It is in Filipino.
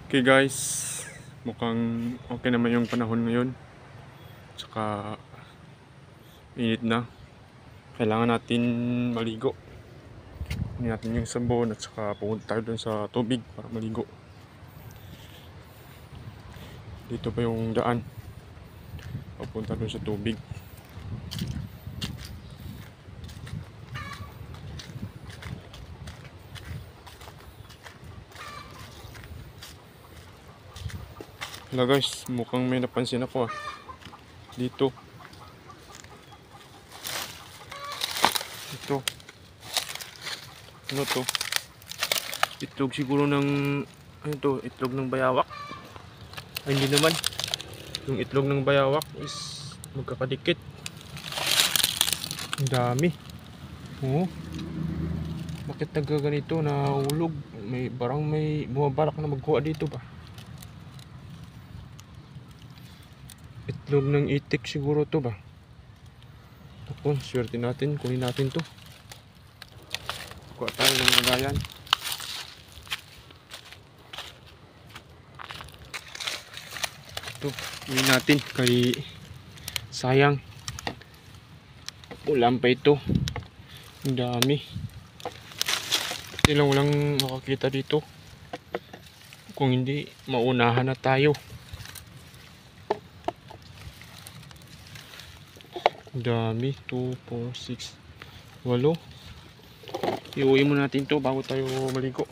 Okay guys, mukhang okay naman yung panahon ngayon. Tsaka init na. Kailangan natin maligo. Hindi natin yung sabon at saka pumunta tayo dun sa tubig para maligo. Dito pa yung daan. Papunta dun sa tubig. Hala guys, mukhang may napansin ako dito. Ito. Ano to? Itlog siguro ng ano to? Itlog ng bayawak. Ay hindi naman. Yung itlog ng bayawak is magkakadikit. Ang dami. Oo. Bakit nagkaganito na ulog? May bumabalak na magkuha dito ba? Itlog ng itik siguro to ba? Ako, swerte natin. Kunin natin to. Kuha tayo ng lagayan. Ito, kunin natin. Kay sayang. Ulam pa ito. Ang dami. Hindi lang walang makakita dito. Kung hindi, maunahan na tayo. Dami. 2, 4, 6, 8. Iuwi mo natin to bago tayo maligo.